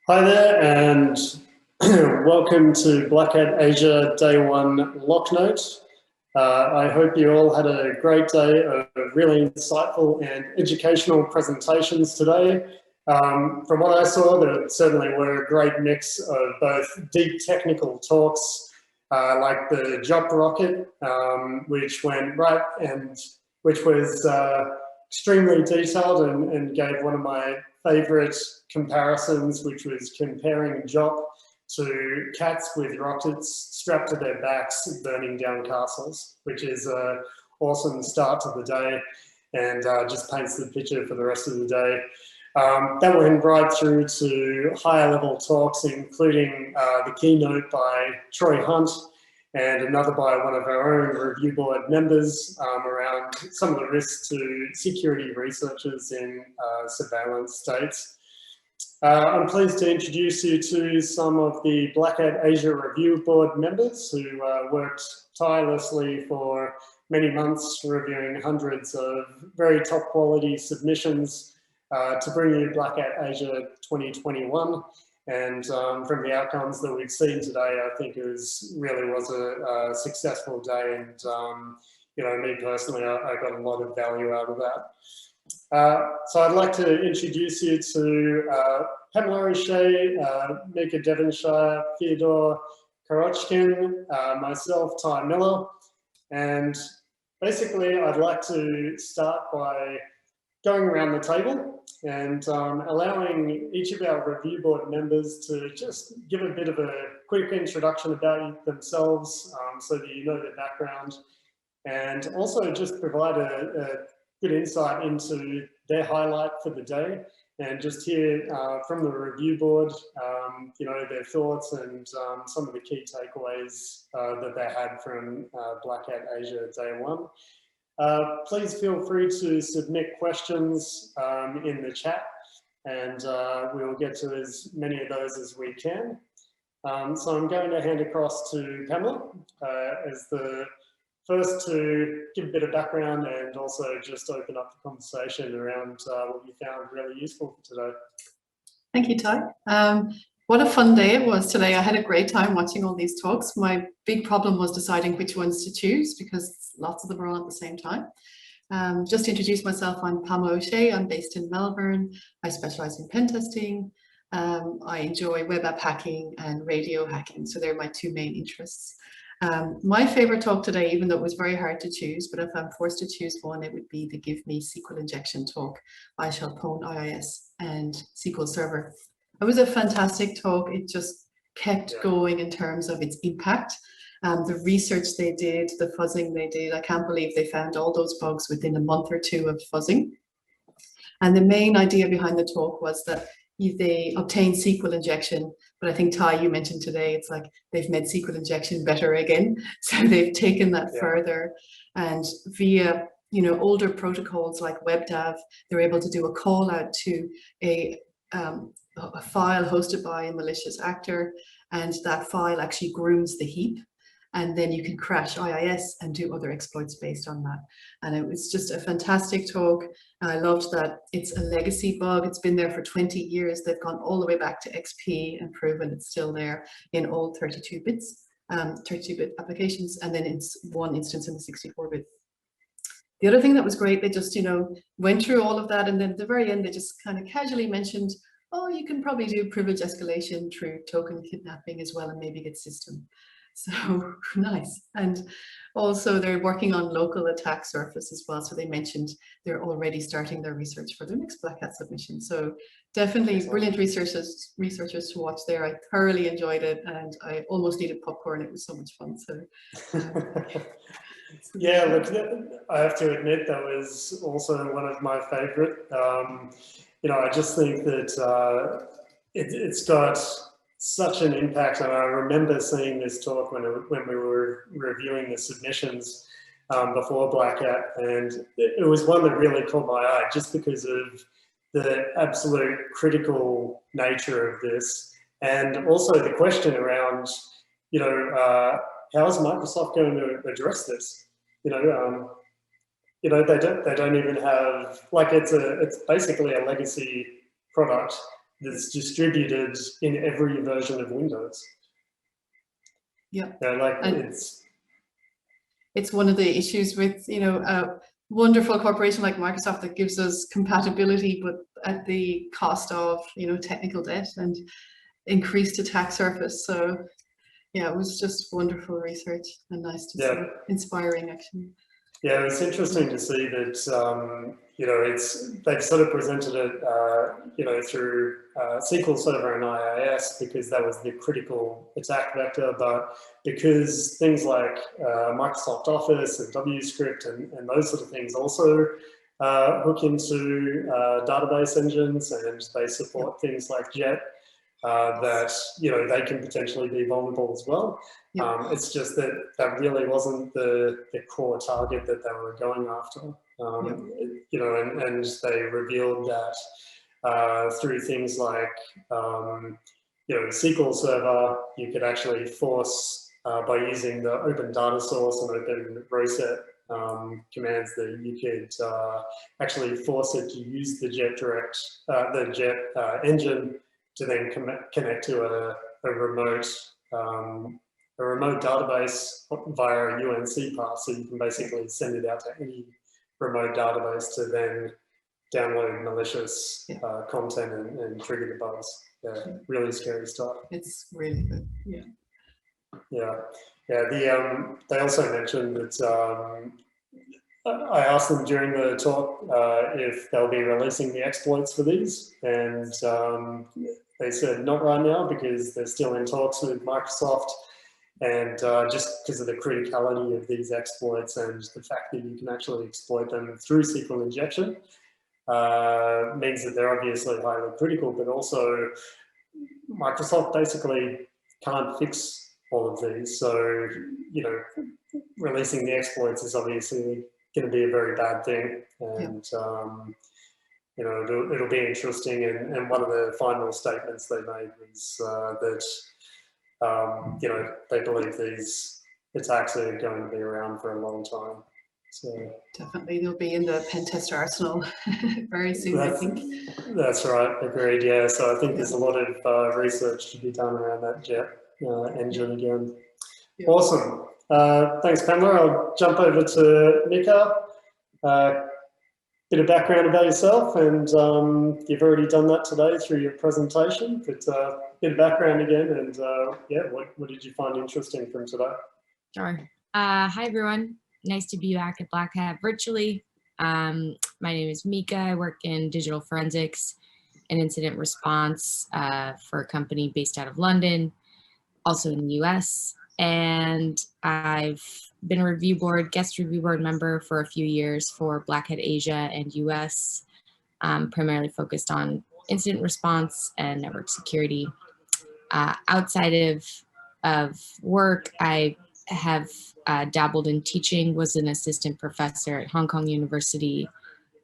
Hi there, and welcome to Blackhat Asia Day 1 Locknote. I hope you all had a great day of really insightful and educational presentations today. From what I saw, there certainly were a great mix of both deep technical talks, like the Jump Rocket, which went right and which was extremely detailed and gave one of my favorite comparisons, which was comparing Jop to cats with rockets strapped to their backs burning down castles, which is an awesome start to the day and just paints the picture for the rest of the day. That went right through to higher level talks, including the keynote by Troy Hunt and another by one of our own review board members around some of the risks to security researchers in surveillance states. I'm pleased to introduce you to some of the Blackhat Asia review board members who worked tirelessly for many months reviewing hundreds of very top quality submissions to bring you Blackhat Asia 2021. And from the outcomes that we've seen today, I think it really was a successful day. And, you know, me personally, I got a lot of value out of that. So I'd like to introduce you to Pamela, Mika Devonshire, Fyodor, Yarochkin, myself, Ty Miller. And basically, I'd like to start by going around the table and allowing each of our review board members to just give a bit of a quick introduction about themselves so that you know their background, and also just provide a good insight into their highlight for the day and just hear from the review board, you know, their thoughts and some of the key takeaways that they had from Blackhat Asia Day 1. Please feel free to submit questions in the chat, and we'll get to as many of those as we can. So I'm going to hand across to Pamela as the first to give a bit of background and also just open up the conversation around what you found really useful for today. Thank you, Ty. What a fun day it was today. I had a great time watching all these talks. My big problem was deciding which ones to choose because lots of them are on at the same time. Just to introduce myself, I'm Pamela O'Shea. I'm based in Melbourne. I specialize in pen testing. I enjoy web app hacking and radio hacking. So they're my two main interests. My favorite talk today, even though it was very hard to choose, but if I'm forced to choose one, it would be the Give Me SQL Injection talk by Shell IIS and SQL Server. It was a fantastic talk. It just kept going in terms of its impact. The research they did, the fuzzing they did, I can't believe they found all those bugs within a month or two of fuzzing. And the main idea behind the talk was that they obtained SQL injection, but I think Ty, you mentioned today, it's like they've made SQL injection better again. So they've taken that further, and via, you know, older protocols like WebDAV, they're able to do a call out to a file hosted by a malicious actor, and that file actually grooms the heap, and then you can crash IIS and do other exploits based on that. And it was just a fantastic talk. I loved that it's a legacy bug. It's been there for 20 years. They've gone all the way back to XP and proven it's still there in all 32 bits, 32-bit applications, and then it's one instance in the 64-bit. The other thing that was great, they just, you know, went through all of that, and then at the very end, they just kind of casually mentioned, oh, you can probably do privilege escalation through token kidnapping as well and maybe get system. So nice. And also they're working on local attack surface as well. So they mentioned they're already starting their research for their next Blackhat submission. So definitely brilliant researchers to watch there. I thoroughly enjoyed it and I almost needed popcorn. It was so much fun. So yeah, look, I have to admit that was also one of my favorite. You know, I just think that it's got such an impact, and I remember seeing this talk when we were reviewing the submissions before Blackhat, and it was one that really caught my eye just because of the absolute critical nature of this, and also the question around, you know, how is Microsoft going to address this? You know, they don't even have, like, it's basically a legacy product that's distributed in every version of Windows. Yeah, like and it's one of the issues with, you know, a wonderful corporation like Microsoft that gives us compatibility, but at the cost of, you know, technical debt and increased attack surface. So yeah, it was just wonderful research and nice to see, inspiring actually. Yeah, it's interesting to see that, you know, they've sort of presented it, you know, through SQL Server and IIS because that was the critical attack vector, but because things like Microsoft Office and WScript and those sort of things also hook into database engines, and they support things like Jet, that, you know, they can potentially be vulnerable as well. It's just that that really wasn't the core target that they were going after. You know, and they revealed that through things like, you know, SQL Server, you could actually force, by using the open data source and open rowset commands, that you could actually force it to use the Jet engine to then connect to a remote database via a UNC path. So you can basically send it out to any remote database to then download malicious content and trigger the bugs. Yeah, really scary stuff. It's really good. Yeah. They also mentioned that I asked them during the talk if they'll be releasing the exploits for these, and they said not right now because they're still in talks with Microsoft, and just because of the criticality of these exploits and the fact that you can actually exploit them through SQL injection, means that they're obviously highly critical, but also Microsoft basically can't fix all of these. So, you know, releasing the exploits is obviously going to be a very bad thing, and you know, it'll be interesting. And one of the final statements they made was that you know, they believe these attacks are going to be around for a long time. So definitely they'll be in the pen test arsenal very soon, I think. That's right, agreed. Yeah, so I think there's a lot of research to be done around that Jet engine again. Awesome. Thanks, Pamela. I'll jump over to Mika. Bit of background about yourself, and you've already done that today through your presentation, but bit of background again, and yeah, what did you find interesting from today? Sure. Hi, everyone. Nice to be back at Blackhat virtually. My name is Mika. I work in digital forensics and incident response for a company based out of London, also in the US. And I've been a guest review board member for a few years for Blackhat Asia and US, primarily focused on incident response and network security. Outside of work, I have dabbled in teaching, was an assistant professor at Hong Kong University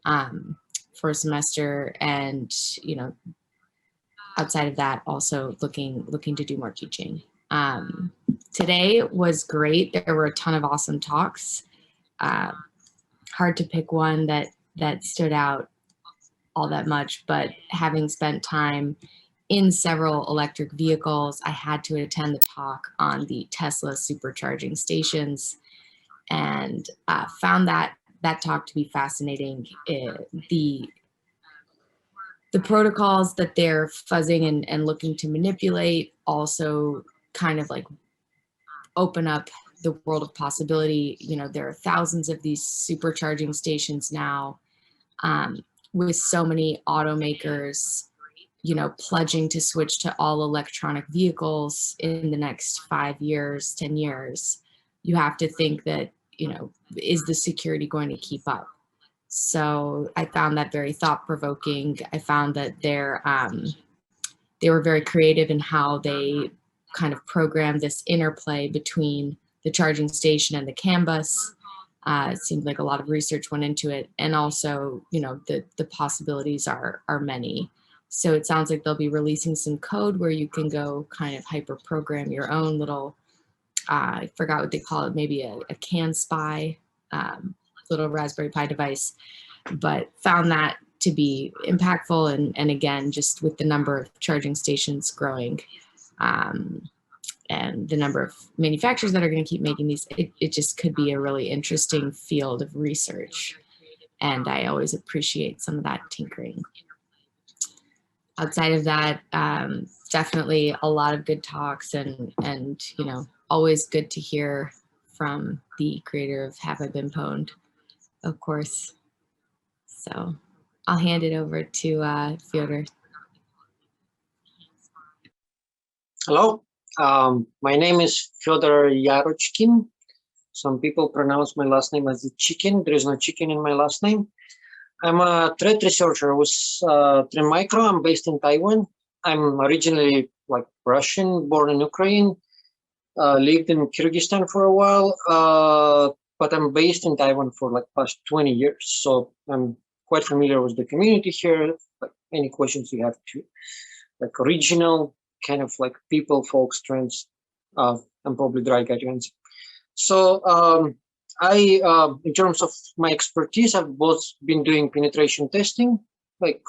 for a semester, and, you know, outside of that, also looking to do more teaching. Today was great. There were a ton of awesome talks. Hard to pick one that stood out all that much, but having spent time in several electric vehicles, I had to attend the talk on the Tesla supercharging stations, and found that talk to be fascinating. The protocols that they're fuzzing and looking to manipulate also kind of like open up the world of possibility. You know, there are thousands of these supercharging stations now, with so many automakers, you know, pledging to switch to all electronic vehicles in the next 5 years, 10 years. You have to think that, you know, is the security going to keep up? So I found that very thought-provoking. I found that they were very creative in how they kind of programmed this interplay between the charging station and the CAN bus. It seemed like a lot of research went into it, and also, you know, the possibilities are many. So it sounds like they'll be releasing some code where you can go kind of hyper program your own little, I forgot what they call it, maybe a CAN spy, little Raspberry Pi device, but found that to be impactful. And again, just with the number of charging stations growing, and the number of manufacturers that are going to keep making these, it just could be a really interesting field of research. And I always appreciate some of that tinkering. Outside of that, definitely a lot of good talks, and you know, always good to hear from the creator of Have I Been Pwned, of course. So I'll hand it over to Fyodor. Hello, my name is Fyodor Yarochkin. Some people pronounce my last name as the chicken. There is no chicken in my last name. I'm a threat researcher with Trend Micro. I'm based in Taiwan. I'm originally like Russian, born in Ukraine, lived in Kyrgyzstan for a while, but I'm based in Taiwan for like past 20 years. So I'm quite familiar with the community here. Like any questions you have to, like regional kind of like people, folks, trends, I'm probably the right guy to answer. So in terms of my expertise, I've both been doing penetration testing, like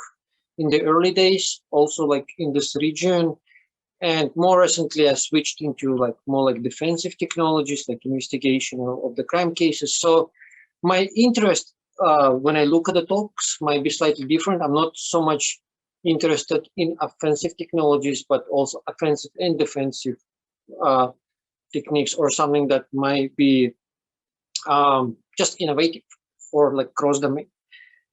in the early days, also like in this region, and more recently I switched into like more like defensive technologies, like investigation of the crime cases. So my interest when I look at the talks might be slightly different. I'm not so much interested in offensive technologies, but also offensive and defensive techniques, or something that might be just innovative or like cross domain.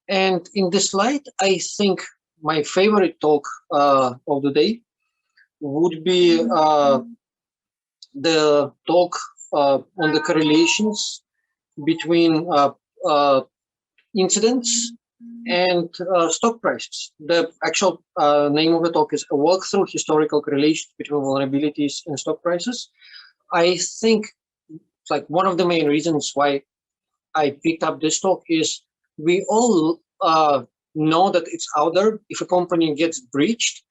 And in this light, I think my favorite talk of the day would be the talk on the correlations between incidents and stock prices. The actual name of the talk is a walkthrough historical correlations between vulnerabilities and stock prices. I think like one of the main reasons why I picked up this talk is we all know that it's out there. If a company gets breached,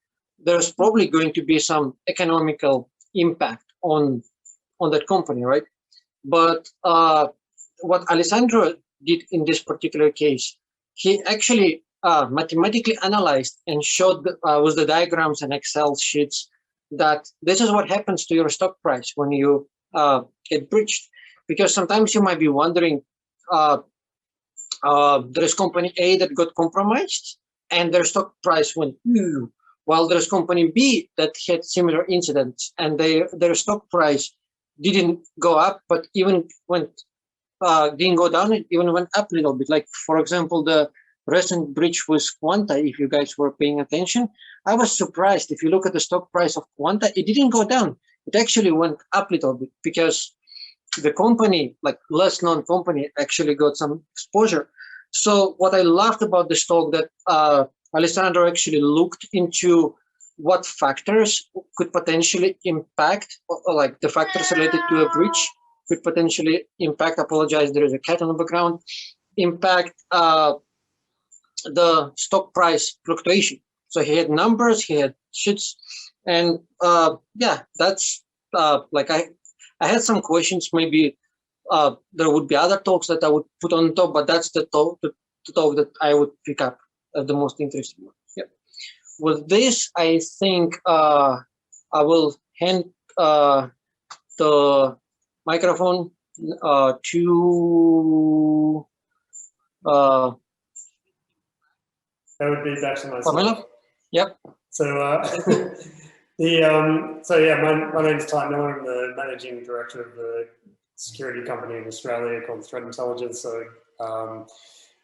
there's probably going to be some economical impact on that company, right? But what Alessandro did in this particular case, he actually mathematically analyzed and showed with the diagrams and Excel sheets that this is what happens to your stock price when you get breached. Because sometimes you might be wondering, there is company A that got compromised and their stock price went, while there's company B that had similar incidents and their stock price didn't go up, but even didn't go down, it even went up a little bit. Like, for example, the recent breach with Quanta, if you guys were paying attention, I was surprised. If you look at the stock price of Quanta, it didn't go down. It actually went up a little bit because the company, like less known company, actually got some exposure. So what I loved about this talk that Alessandro actually looked into what factors could potentially impact, or like the factors related to a breach could potentially impact, apologize, there is a cat on the background, impact the stock price fluctuation. So he had numbers, he had sheets, and yeah, that's like I had some questions. Maybe there would be other talks that I would put on top, but that's the talk that I would pick up as the most interesting one. Yeah. With this, I think I will hand the microphone to that would be back to myself. Pamela. Yep. So so yeah, my name's Ty Miller. I'm the managing director of the security company in Australia called Threat Intelligence. So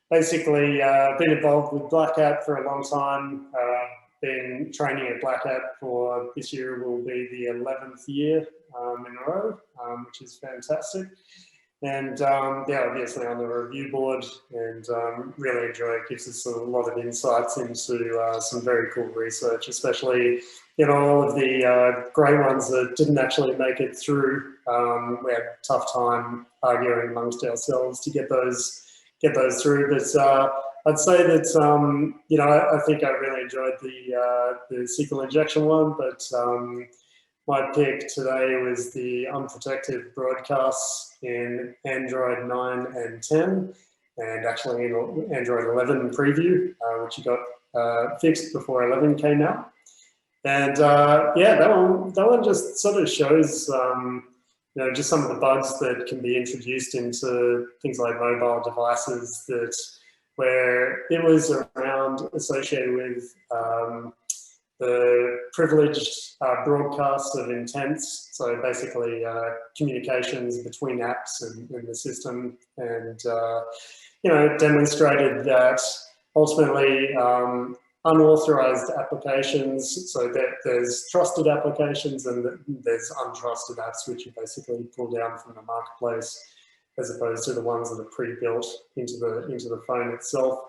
basically, been involved with Blackhat for a long time. Been training at Blackhat for this year will be the 11th year in a row, which is fantastic. And yeah, obviously on the review board, and really enjoy it. Gives us a lot of insights into some very cool research, especially all of the great ones that didn't actually make it through. We had a tough time arguing amongst ourselves to get those through. But I'd say that I think I really enjoyed the SQL injection one, but my pick today was the unprotected broadcasts in Android 9 and 10. and actually in Android 11 preview, which got fixed before 11 came out. And yeah, that one just sort of shows, you know, just some of the bugs that can be introduced into things like mobile devices, that where it was around associated with the privileged broadcasts of intents. So basically communications between apps and the system, and you know, it demonstrated that ultimately unauthorized applications, so that there's trusted applications and there's untrusted apps, which you basically pull down from the marketplace, as opposed to the ones that are pre-built into the phone itself.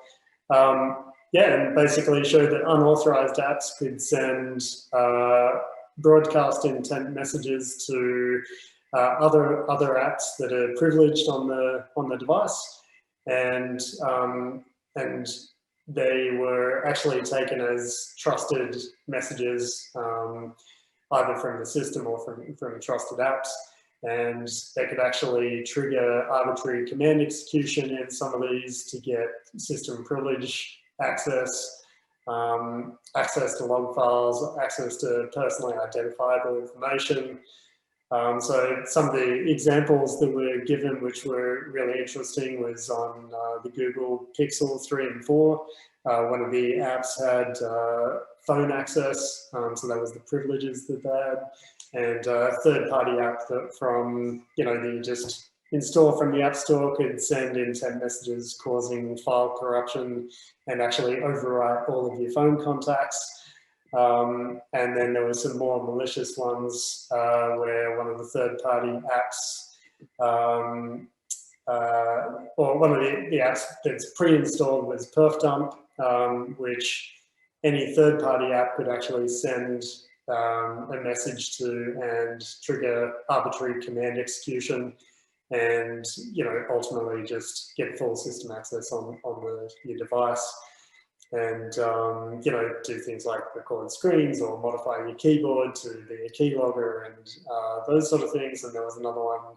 Yeah, and basically showed that unauthorized apps could send broadcast intent messages to other apps that are privileged on the device, and they were actually taken as trusted messages, either from the system or from trusted apps. And they could actually trigger arbitrary command execution in some of these to get system privilege access, access to log files, access to personally identifiable information. So some of the examples that were given, which were really interesting, was on the Google Pixel 3 and 4. One of the apps had phone access, so that was the privileges that they had, and a third-party app that from, you know, that you just install from the App Store could send intent messages causing file corruption and actually overwrite all of your phone contacts. And then there were some more malicious ones where one of the third-party apps, or one of the apps that's pre-installed was PerfDump, which any third-party app could actually send a message to and trigger arbitrary command execution, and, you know, ultimately just get full system access on your device. And, you know, do things like record screens or modify your keyboard to be a keylogger and those sort of things. And there was another one,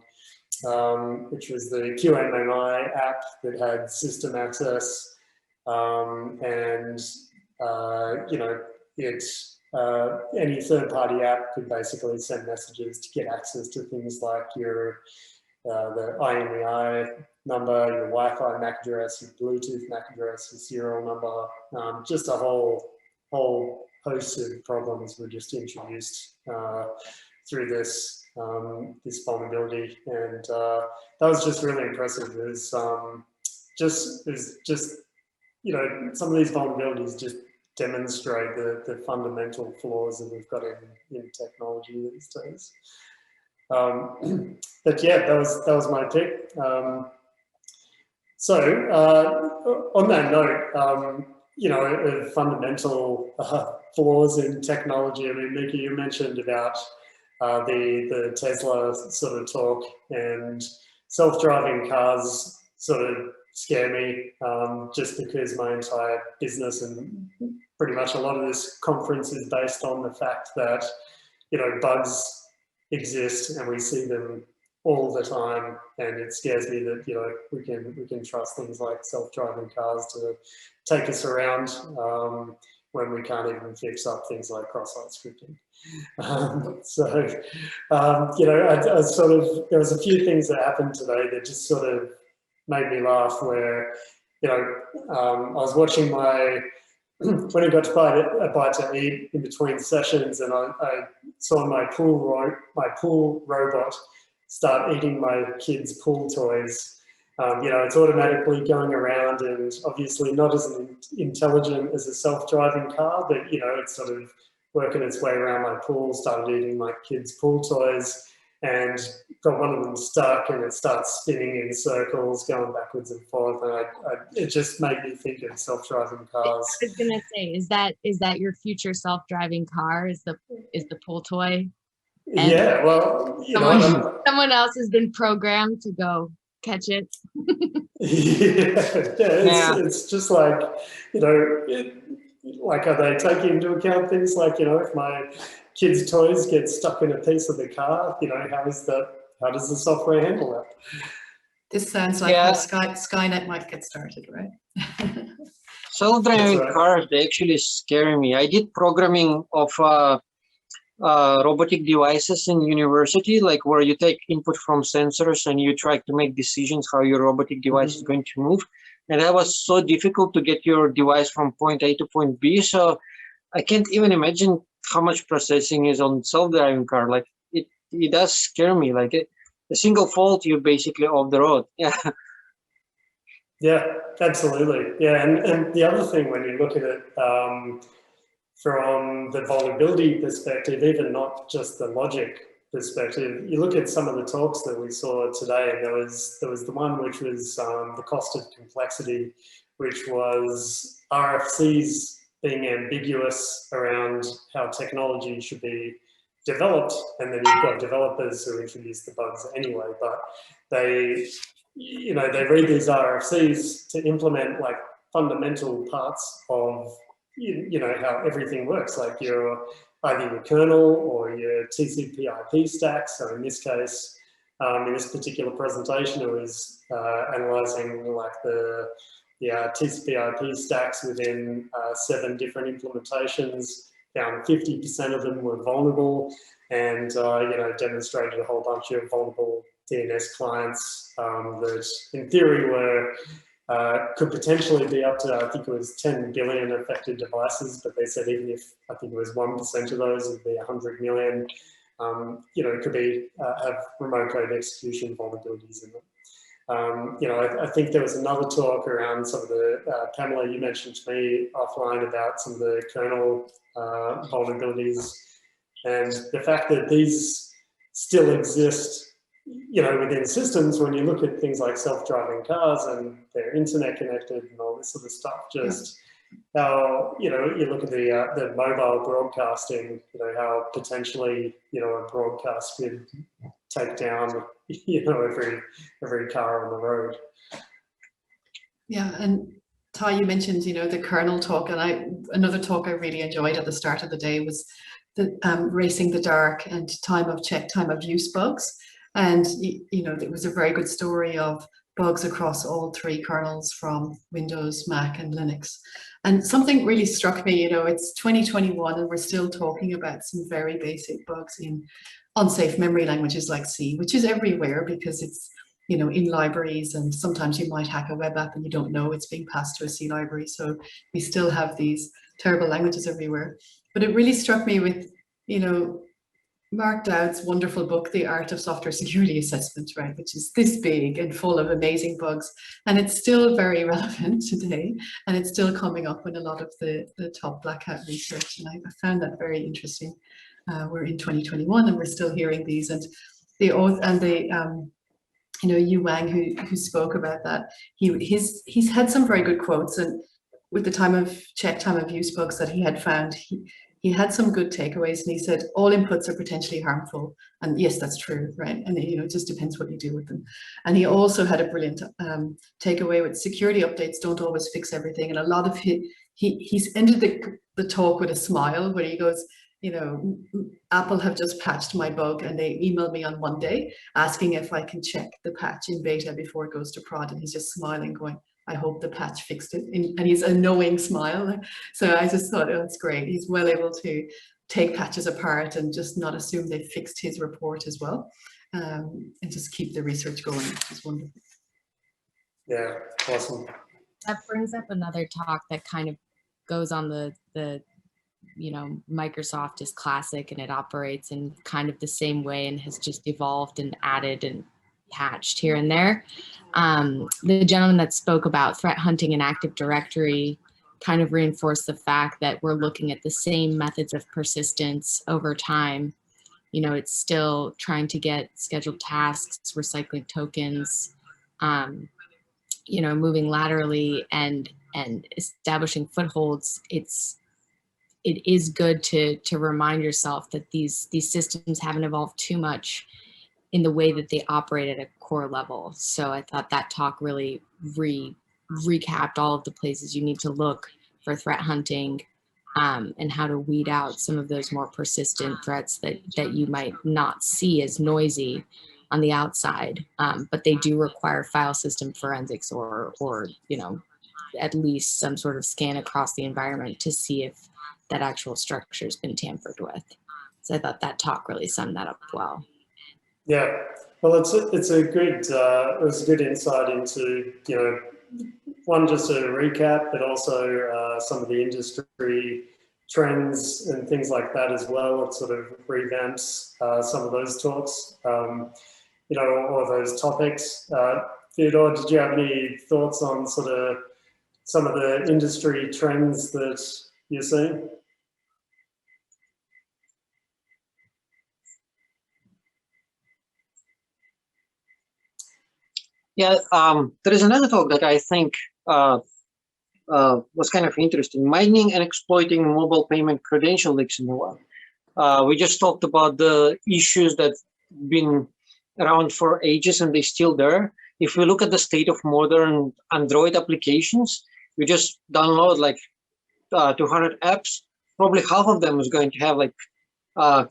which was the QMMI app that had system access. And, you know, any third-party app could basically send messages to get access to things like your the IMEI number, your Wi-Fi MAC address, your Bluetooth MAC address, your serial number. Just a whole host of problems were just introduced through this this vulnerability, and that was just really impressive. It was just you know, some of these vulnerabilities just demonstrate the fundamental flaws that we've got in technology these days. But yeah, that was my pick. So on that note, you know, fundamental flaws in technology. I mean, Mika, you mentioned about the Tesla sort of talk, and self-driving cars sort of scare me, just because my entire business and pretty much a lot of this conference is based on the fact that, you know, bugs exist and we see them all the time, and it scares me that, you know, we can trust things like self-driving cars to take us around when we can't even fix up things like cross-site scripting. You know, I sort of, there was a few things that happened today that just sort of made me laugh, where, you know, I was watching when I got to a bite to eat in between sessions, and I saw my pool robot start eating my kids' pool toys. You know, it's automatically going around and obviously not as intelligent as a self-driving car, but, you know, it's sort of working its way around my pool, started eating my kids' pool toys, and got one of them stuck, and it starts spinning in circles, going backwards and forth, and it just made me think of self-driving cars. I was gonna say, is that your future self-driving car? Is the pool toy? And yeah, well, you know, someone else has been programmed to go catch it. It's just like, you know, like, are they taking into account things like, you know, if my kids' toys get stuck in a piece of the car, you know, how does the software handle that? This sounds like how Skynet might get started, right? Self-driving right. cars, they actually scare me. I did programming of robotic devices in university, like where you take input from sensors and you try to make decisions how your robotic device is going to move. And that was so difficult to get your device from point A to point B. So I can't even imagine how much processing is on self-driving car. Like it does scare me. Like a single fault, you're basically off the road. Yeah. Yeah, absolutely. Yeah, and the other thing when you look at it from the vulnerability perspective, even not just the logic perspective, you look at some of the talks that we saw today, and there was the one which was the cost of complexity, which was RFCs being ambiguous around how technology should be developed, and then you've got developers who introduce the bugs anyway, but they read these RFCs to implement like fundamental parts of how everything works, like either your kernel or your TCP/IP stack. So in this case, in this particular presentation, it was analyzing like the TCP/IP stacks within 7 different implementations. Found 50% of them were vulnerable, and demonstrated a whole bunch of vulnerable DNS clients that, in theory, were could potentially be up to, I think it was 10 billion affected devices, but they said even if I think it was 1% of those, it'd be 100 million. It could be have remote code execution vulnerabilities in them. I think there was another talk around some of the, Pamela, you mentioned to me offline about some of the kernel vulnerabilities, and the fact that these still exist, within systems. When you look at things like self-driving cars and they're internet connected and all this sort of stuff, just how, you look at the mobile broadcasting, how potentially, a broadcast could take down, every car on the road. Yeah, and Ty, you mentioned, the kernel talk, and another talk I really enjoyed at the start of the day was the racing the dark and time of check, time of use bugs. And, it was a very good story of bugs across all 3 kernels from Windows, Mac, and Linux. And something really struck me, it's 2021 and we're still talking about some very basic bugs in unsafe memory languages like C, which is everywhere because it's, in libraries, and sometimes you might hack a web app and you don't know it's being passed to a C library. So we still have these terrible languages everywhere. But it really struck me with, Mark Dowd's wonderful book, The Art of Software Security Assessment, right, which is this big and full of amazing bugs. And it's still very relevant today, and it's still coming up in a lot of the top Black Hat research. And I found that very interesting. We're in 2021 and we're still hearing these. And Yu Wang, who spoke about that, he's had some very good quotes, and with the time of check, time of use bugs that he had found, he had some good takeaways, and he said all inputs are potentially harmful, and yes, that's true, right? And it just depends what you do with them. And he also had a brilliant takeaway with security updates don't always fix everything, and a lot of he's ended the talk with a smile where he goes, Apple have just patched my bug, and they emailed me on Monday asking if I can check the patch in beta before it goes to prod, and he's just smiling going, I hope the patch fixed it, and he's a knowing smile. So I just thought, oh, it's great. He's well able to take patches apart and just not assume they fixed his report as well, and just keep the research going, which is wonderful. Yeah, awesome. That brings up another talk that kind of goes on the Microsoft is classic and it operates in kind of the same way and has just evolved and added and hatched here and there. The gentleman that spoke about threat hunting and Active Directory kind of reinforced the fact that we're looking at the same methods of persistence over time. It's still trying to get scheduled tasks, recycling tokens, moving laterally and establishing footholds. It is good to remind yourself that these systems haven't evolved too much in the way that they operate at a core level. So I thought that talk really recapped all of the places you need to look for threat hunting, and how to weed out some of those more persistent threats that you might not see as noisy, on the outside, but they do require file system forensics or at least some sort of scan across the environment to see if that actual structure has been tampered with. So I thought that talk really summed that up well. Yeah, well, it was a good insight into, one, just a recap, but also some of the industry trends and things like that as well. It sort of revamps some of those talks, or those topics. Fyodor, did you have any thoughts on sort of some of the industry trends that you're seeing? Yeah, there is another talk that I think was kind of interesting: mining and exploiting mobile payment credential leaks in the wild. We just talked about the issues that been around for ages and they're still there. If we look at the state of modern Android applications, we just download like 200 apps. Probably half of them is going to have like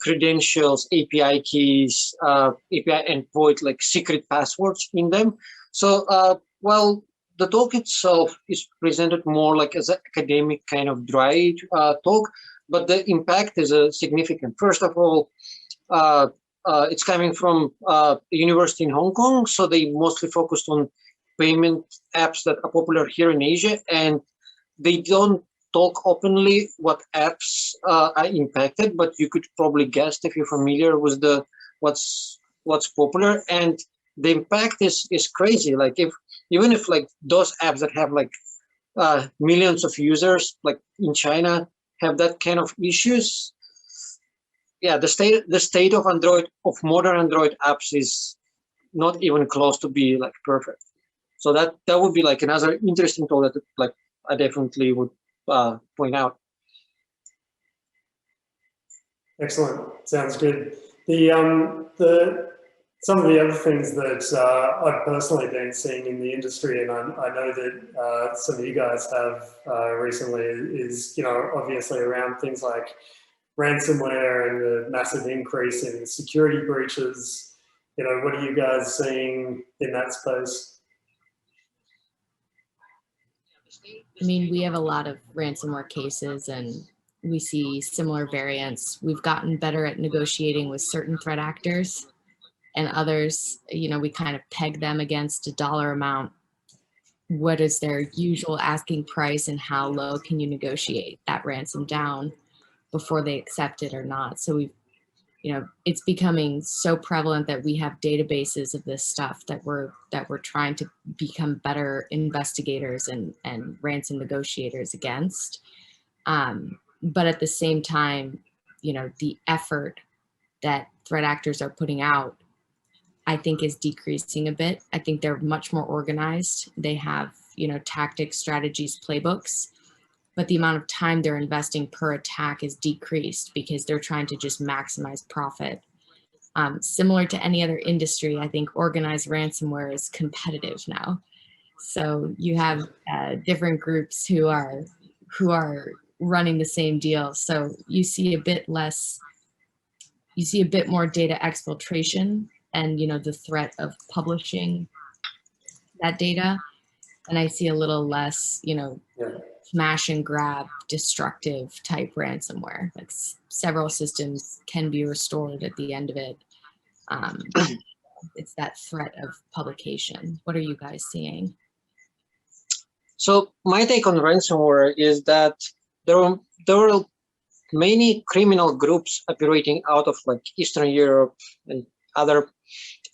credentials, API keys, API endpoint, like secret passwords in them. So, well, the talk itself is presented more like as an academic kind of dry talk, but the impact is significant. First of all, it's coming from a university in Hong Kong, so they mostly focused on payment apps that are popular here in Asia, and they don't talk openly what apps are impacted, but you could probably guess if you're familiar with the what's popular, and the impact is crazy. Like even if like those apps that have like millions of users, like in China, have that kind of issues, yeah, the state of modern Android apps is not even close to be like perfect. So that would be like another interesting tool that like I definitely would point out. Excellent. Sounds good. Some of the other things that I've personally been seeing in the industry, and I know that some of you guys have recently, is obviously around things like ransomware and the massive increase in security breaches. What are you guys seeing in that space? I mean, we have a lot of ransomware cases and we see similar variants. We've gotten better at negotiating with certain threat actors, and others, we kind of peg them against a dollar amount. What is their usual asking price and how low can you negotiate that ransom down before they accept it or not? So we've, it's becoming so prevalent that we have databases of this stuff that we're trying to become better investigators and ransom negotiators against. But at the same time, the effort that threat actors are putting out, I think, is decreasing a bit. I think they're much more organized. They have, tactics, strategies, playbooks, but the amount of time they're investing per attack is decreased because they're trying to just maximize profit. Similar to any other industry, I think organized ransomware is competitive now. So you have different groups who are running the same deal. So you see a bit more data exfiltration and the threat of publishing that data. And I see a little less, smash and grab destructive type ransomware. Like several systems can be restored at the end of it. It's that threat of publication. What are you guys seeing? So my take on ransomware is that there were many criminal groups operating out of like Eastern Europe and other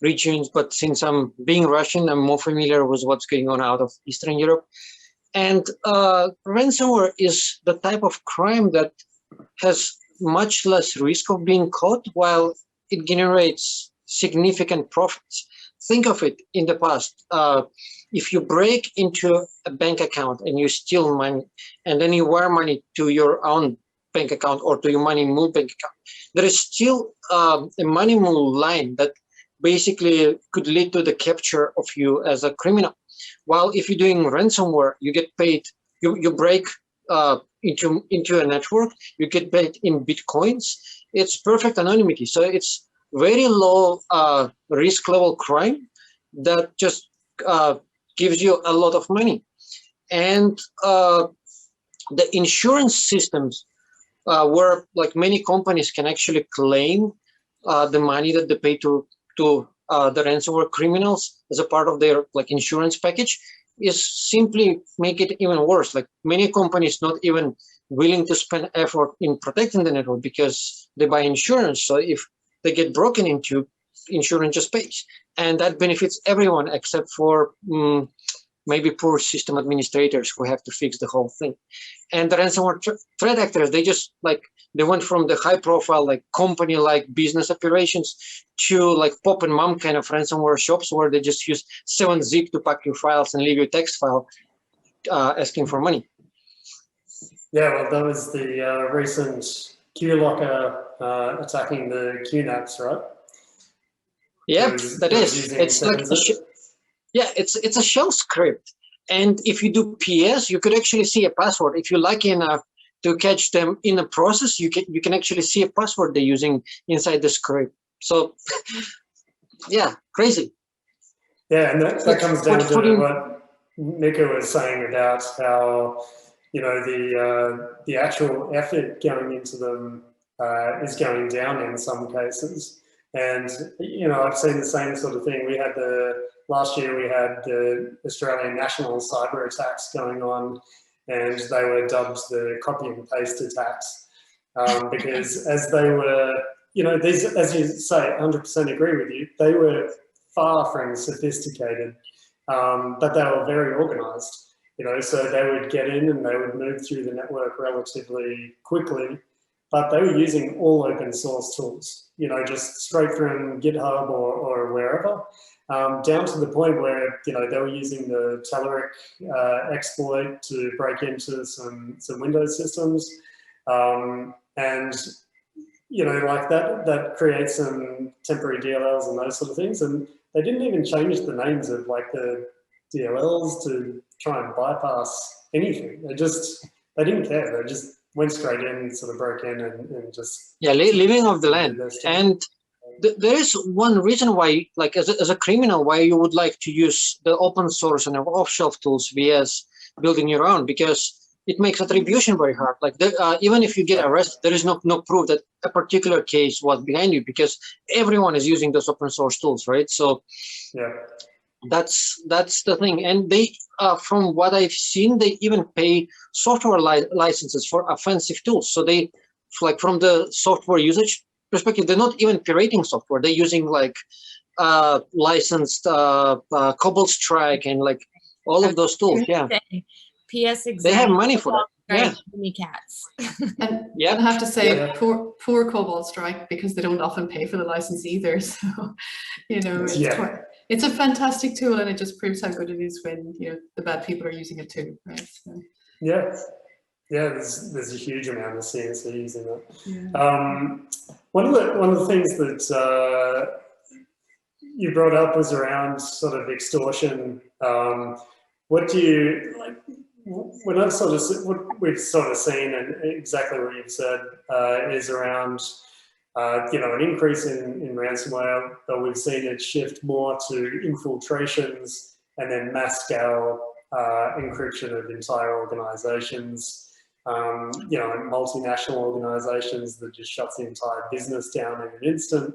regions, but since I'm being Russian, I'm more familiar with what's going on out of Eastern Europe. And ransomware is the type of crime that has much less risk of being caught while it generates significant profits. Think of it in the past. If you break into a bank account and you steal money and then you wire money to your own bank account or to your money move bank account, there is still a money move line that basically could lead to the capture of you as a criminal. While if you're doing ransomware, you get paid, you break into a network, you get paid in Bitcoins. It's perfect anonymity. So it's very low risk level crime that just gives you a lot of money. And the insurance systems where like many companies can actually claim the money that they pay to the ransomware criminals as a part of their like insurance package is simply make it even worse. Like many companies not even willing to spend effort in protecting the network because they buy insurance. So if they get broken into, insurance just pays, and that benefits everyone except for maybe poor system administrators who have to fix the whole thing. And the ransomware threat actors, they just like, they went from the high profile like company like business operations to like pop and mom kind of ransomware shops where they just use 7-zip to pack your files and leave you a text file asking for money. Yeah, well, that was the recent QLocker attacking the QNAPs, right? Yep, that is. It's like it's a shell script, and if you do PS, you could actually see a password. If you're lucky enough to catch them in a process, you can actually see a password they're using inside the script. So, yeah, crazy. Yeah, and that comes down to what Mika was saying about how, you know, the actual effort going into them is going down in some cases. And, you know, I've seen the same sort of thing. We had last year we had the Australian national cyber attacks going on, and they were dubbed the copy and paste attacks because as they were, you know, these, as you say, 100% agree with you, they were far from sophisticated, but they were very organized, you know, so they would get in and they would move through the network relatively quickly, but they were using all open source tools, you know, just straight from GitHub or wherever, down to the point where, you know, they were using the Telerik exploit to break into some Windows systems. And, you know, like that creates some temporary DLLs and those sort of things. And they didn't even change the names of like the DLLs to try and bypass anything. They didn't care. They just went straight in, sort of broke in and just... Yeah, living off the land. And there is one reason why, like as a criminal, why you would like to use the open source and off-shelf tools vs building your own, because it makes attribution very hard. Like even if you get arrested, there is no proof that a particular case was behind you because everyone is using those open source tools, right? So yeah, that's the thing. And they, from what I've seen, they even pay software licenses for offensive tools. So they, like from the software usage perspective, they're not even pirating software. They're using like licensed Cobalt Strike and like all of those tools. Yeah. PS they have money for that. Yeah. Cats. And I have to say, poor Cobalt Strike, because they don't often pay for the license either. So, you know, it's a fantastic tool, and it just proves how good it is when, you know, the bad people are using it too, right? So. Yeah, there's a huge amount of CNC using it. Yeah. One of the things that you brought up was around sort of extortion. What do you like? When I've sort of what we've sort of seen, and exactly what you've said, is around you know, an increase in ransomware, but we've seen it shift more to infiltrations and then mass scale encryption of entire organizations, you know, and multinational organizations that just shuts the entire business down in an instant.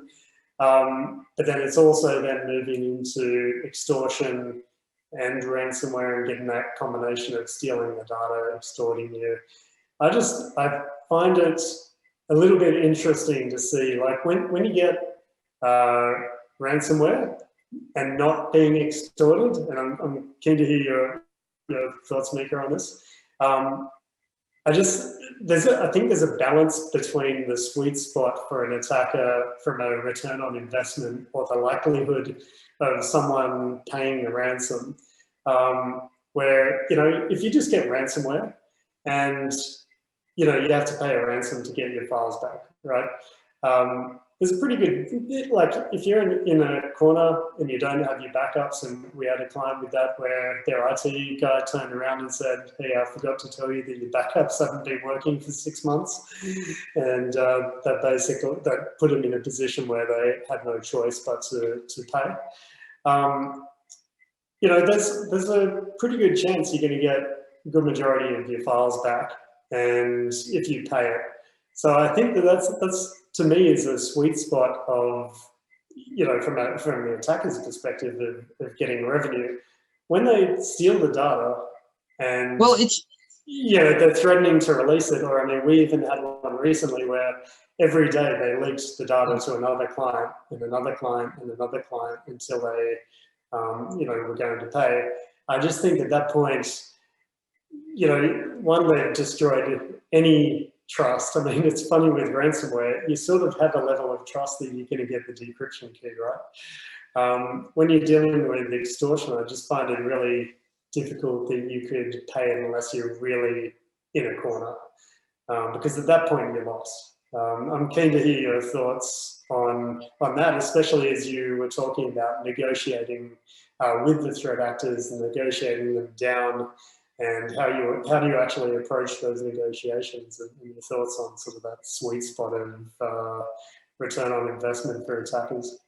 But then it's also then moving into extortion and ransomware and getting that combination of stealing the data, extorting you. I find it a little bit interesting to see, like when you get ransomware and not being extorted, and I'm keen to hear your thoughts, Mika, on this. I think there's a balance between the sweet spot for an attacker from a return on investment or the likelihood of someone paying a ransom, where, you know, if you just get ransomware and, you know, you have to pay a ransom to get your files back, right? there's a pretty good, like if you're in a corner and you don't have your backups, and we had a client with that where their IT guy turned around and said, hey, I forgot to tell you that your backups haven't been working for 6 months. And that put them in a position where they had no choice but to pay. You know, there's a pretty good chance you're going to get a good majority of your files back, and if you pay it. So I think that's to me is a sweet spot of, you know, from the attacker's perspective of getting revenue. When they steal the data and, Well, it's, you know, they're threatening to release it, or I mean, we even had one recently where every day they leaked the data to another client and another client and another client until they, you know, were going to pay. I just think at that point, you know, one, they've destroyed any trust. I mean, it's funny with ransomware, you sort of have a level of trust that you're going to get the decryption key, right? When you're dealing with extortion, I just find it really difficult that you could pay unless you're really in a corner, because at that point you're lost. I'm keen to hear your thoughts on that, especially as you were talking about negotiating with the threat actors and negotiating them down, and how do you actually approach those negotiations, and your thoughts on sort of that sweet spot of return on investment for attackers.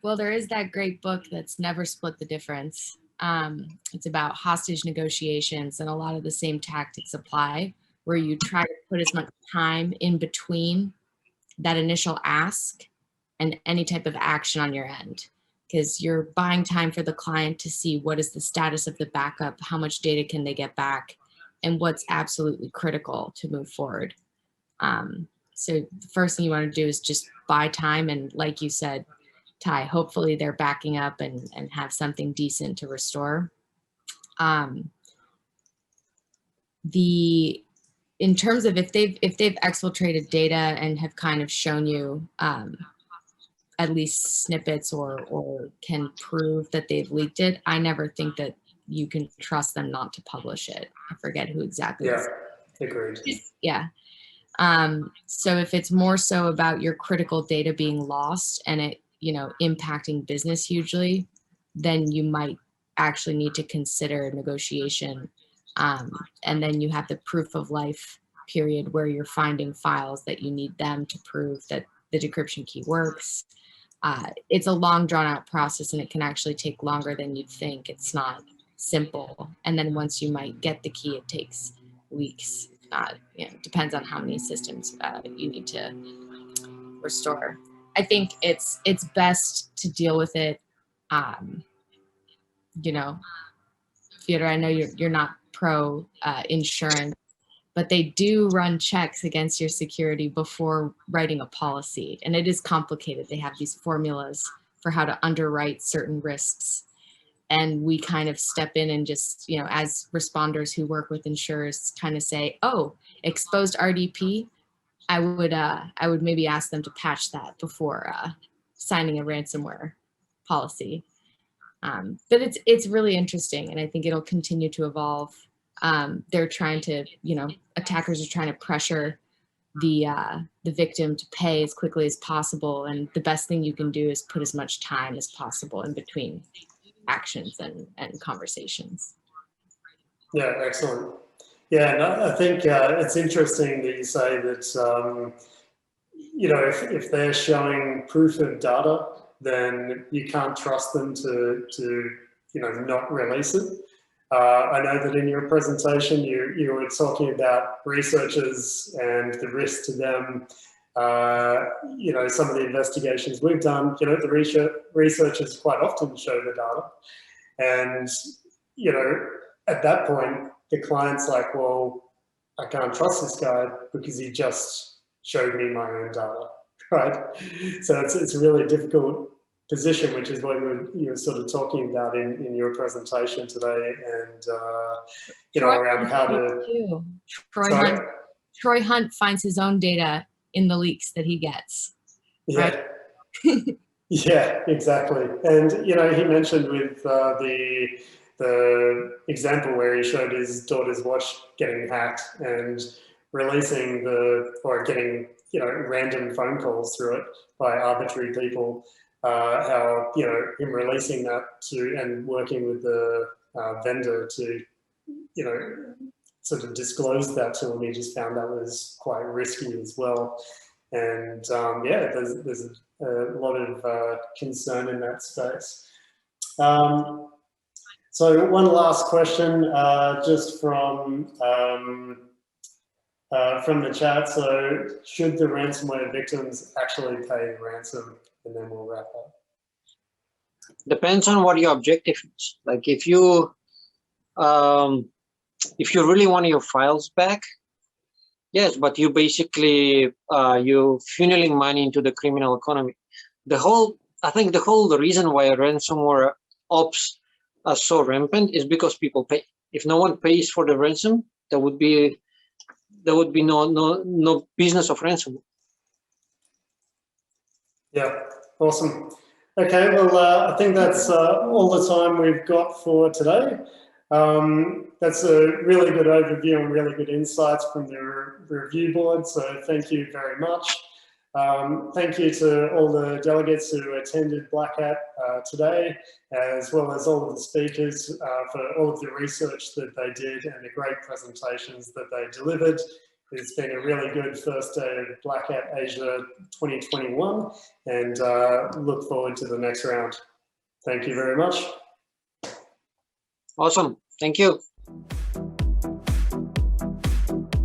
Well, there is that great book that's Never Split the Difference. It's about hostage negotiations, and a lot of the same tactics apply, where you try to put as much time in between that initial ask and any type of action on your end, because you're buying time for the client to see what is the status of the backup, how much data can they get back, and what's absolutely critical to move forward. So the first thing you want to do is just buy time, and like you said, Ty, hopefully they're backing up and have something decent to restore. In terms of if they've exfiltrated data and have kind of shown you at least snippets or can prove that they've leaked it, I never think that you can trust them not to publish it. I forget who exactly. Yeah, agreed. Yeah. So if it's more so about your critical data being lost and it, you know, impacting business hugely, then you might actually need to consider negotiation. And then you have the proof of life period where you're finding files that you need them to prove that the decryption key works. It's a long drawn out process, and it can actually take longer than you'd think. It's not simple. And then once you might get the key, it takes weeks. You know, depends on how many systems you need to restore. I think it's best to deal with it. You know, Fyodor, I know you're not pro insurance, but they do run checks against your security before writing a policy, and it is complicated. They have these formulas for how to underwrite certain risks, and we kind of step in and just, you know, as responders who work with insurers, kind of say, oh, exposed RDP, I would maybe ask them to patch that before signing a ransomware policy. But it's really interesting, and I think it'll continue to evolve. They're trying to, you know, attackers are trying to pressure the victim to pay as quickly as possible, and the best thing you can do is put as much time as possible in between actions and conversations. Yeah, excellent. Yeah, and I think it's interesting that you say that, you know, if they're showing proof of data, then you can't trust them to you know, not release it. I know that in your presentation, you were talking about researchers and the risk to them. You know, some of the investigations we've done, you know, the researchers quite often show the data. And, you know, at that point, the client's like, well, I can't trust this guy because he just showed me my own data, right? So it's a really difficult position, which is what you were sort of talking about in your presentation today, and you know, around how to. Troy Hunt finds his own data in the leaks that he gets. Yeah. Right? Yeah, exactly. And you know, he mentioned with the example where he showed his daughter's watch getting hacked and releasing or getting random phone calls through it by arbitrary people. How him releasing that and working with the vendor to sort of disclose that to him, he just found that was quite risky as well. And yeah, there's a lot of concern in that space. So one last question, just from the chat. So should the ransomware victims actually pay the ransom? And then we'll wrap up. Depends on what your objective is. Like if you really want your files back, yes, but you basically you funneling money into the criminal economy. I think the reason why ransomware ops are so rampant is because people pay. If no one pays for the ransom, there would be no business of ransomware. Yeah, awesome. Okay, well, I think that's all the time we've got for today. That's a really good overview and really good insights from the review board, so thank you very much. Thank you to all the delegates who attended Blackhat today, as well as all of the speakers for all of the research that they did and the great presentations that they delivered. It's been a really good first day of Blackhat Asia 2021, and look forward to the next round. Thank you very much. Awesome. Thank you.